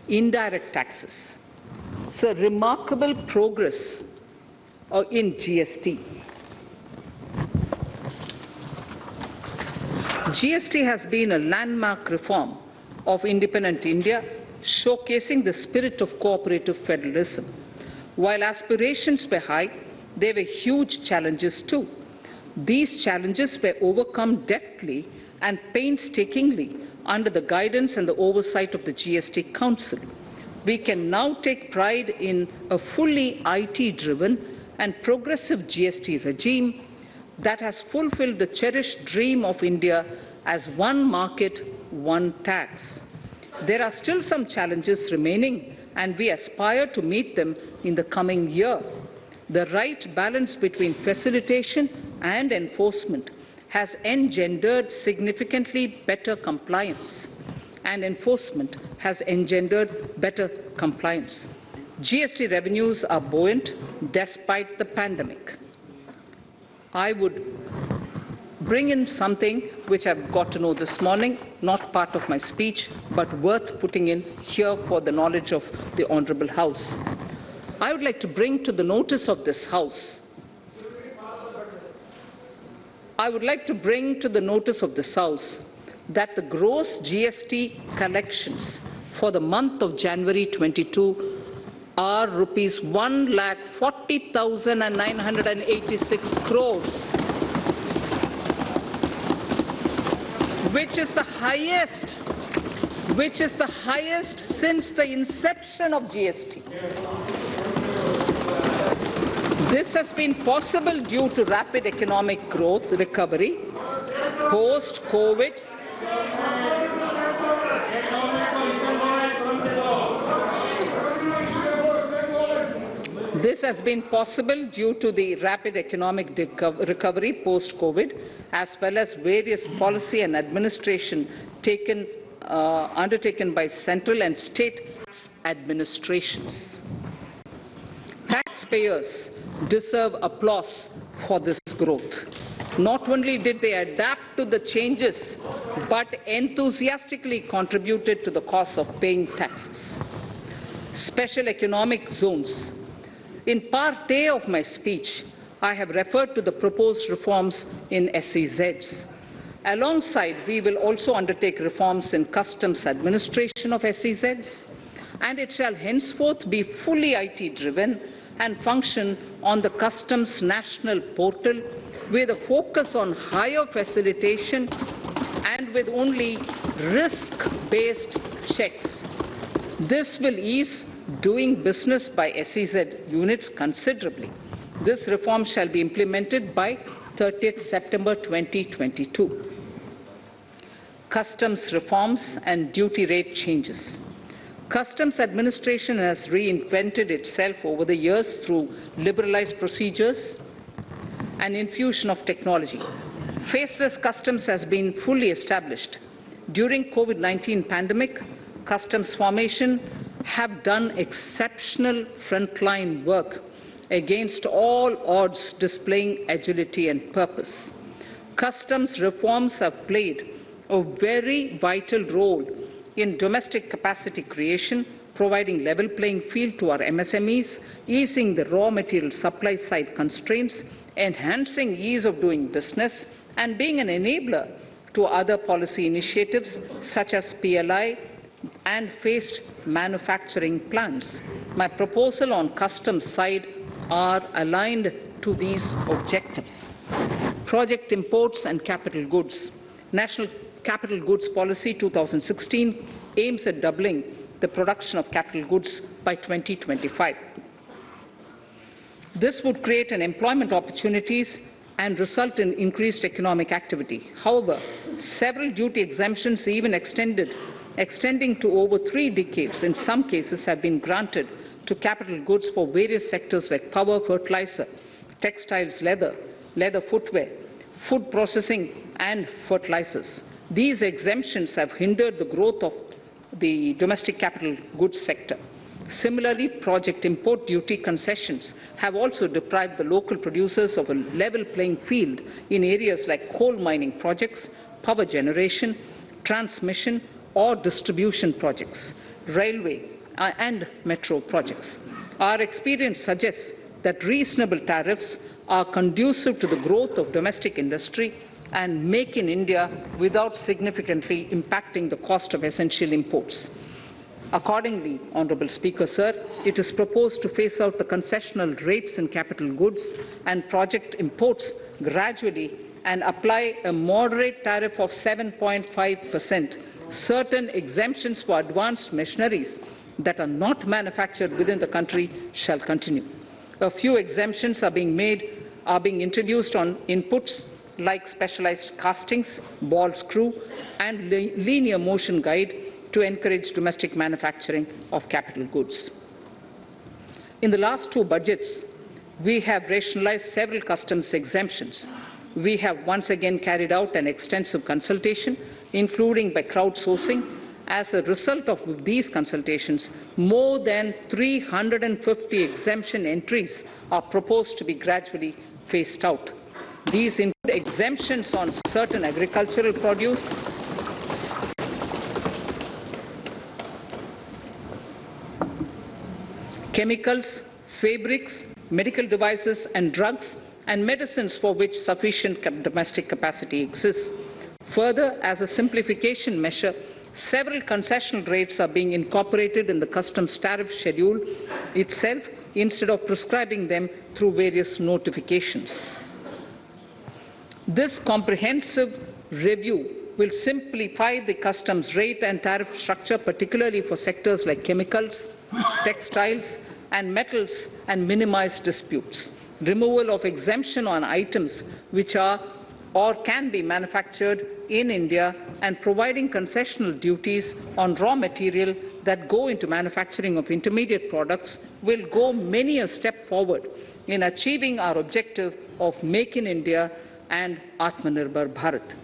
Indirect taxes. So remarkable progress in GST. GST has been a landmark reform of independent India, showcasing the spirit of cooperative federalism. While aspirations were high, there were huge challenges too. These challenges were overcome deftly and painstakingly under the guidance and the oversight of the GST Council. We can now take pride in a fully IT-driven and progressive GST regime that has fulfilled the cherished dream of India as one market, one tax. There are still some challenges remaining, and we aspire to meet them in the coming year. The right balance between facilitation and enforcement has engendered significantly better compliance, and enforcement has engendered better compliance. GST revenues are buoyant despite the pandemic. I would bring in something which I've got to know this morning, not part of my speech, but worth putting in here for the knowledge of the Honourable House. I would like to bring to the notice of this House that the gross GST collections for the month of January 22 are rupees 1,40,986 crores, which is the highest since the inception of GST. This has been possible due to rapid economic growth, recovery, post-COVID, This has been possible due to the rapid economic recovery post-COVID, as well as various policy and administration undertaken by central and state administrations. Taxpayers deserve applause for this growth. Not only did they adapt to the changes, but enthusiastically contributed to the cost of paying taxes. Special economic zones. In part A of my speech, I have referred to the proposed reforms in SEZs. Alongside, we will also undertake reforms in customs administration of SEZs, and it shall henceforth be fully IT-driven and function on the customs national portal with a focus on higher facilitation and with only risk-based checks. This will ease doing business by SEZ units considerably. This reform shall be implemented by 30th September 2022. Customs reforms and duty rate changes. Customs administration has reinvented itself over the years through liberalized procedures and infusion of technology. Faceless customs has been fully established. During COVID-19 pandemic, customs formation have done exceptional frontline work against all odds, displaying agility and purpose. Customs reforms have played a very vital role in domestic capacity creation, providing level playing field to our MSMEs, easing the raw material supply side constraints, enhancing ease of doing business, and being an enabler to other policy initiatives such as PLI and phased manufacturing plans. My proposal on customs side are aligned to these objectives. Project imports and capital goods. National Capital Goods Policy 2016 aims at doubling the production of capital goods by 2025. This would create an employment opportunities and result in increased economic activity. However, several duty exemptions, even extending to over 3 decades, in some cases have been granted to capital goods for various sectors like power, fertilizer, textiles, leather footwear, food processing and fertilizers. These exemptions have hindered the growth of the domestic capital goods sector. Similarly, project import duty concessions have also deprived the local producers of a level playing field in areas like coal mining projects, power generation, transmission or distribution projects, railway, and metro projects. Our experience suggests that reasonable tariffs are conducive to the growth of domestic industry and make in India without significantly impacting the cost of essential imports. Accordingly, Honourable Speaker, Sir, it is proposed to phase out the concessional rates in capital goods and project imports gradually and apply a moderate tariff of 7.5%. Certain exemptions for advanced machineries that are not manufactured within the country shall continue. A few exemptions are being introduced on inputs like specialized castings, ball screw, and linear motion guide to encourage domestic manufacturing of capital goods. In the last two budgets, we have rationalized several customs exemptions. We have once again carried out an extensive consultation, including by crowdsourcing. As a result of these consultations, more than 350 exemption entries are proposed to be gradually phased out. These include exemptions on certain agricultural produce, chemicals, fabrics, medical devices and drugs, and medicines for which sufficient domestic capacity exists. Further, as a simplification measure, several concessional rates are being incorporated in the customs tariff schedule itself instead of prescribing them through various notifications. This comprehensive review will simplify the customs rate and tariff structure, particularly for sectors like chemicals, textiles, and metals, and minimize disputes. Removal of exemption on items which are or can be manufactured in India and providing concessional duties on raw material that go into manufacturing of intermediate products will go many a step forward in achieving our objective of Make in India and Atmanirbhar Bharat.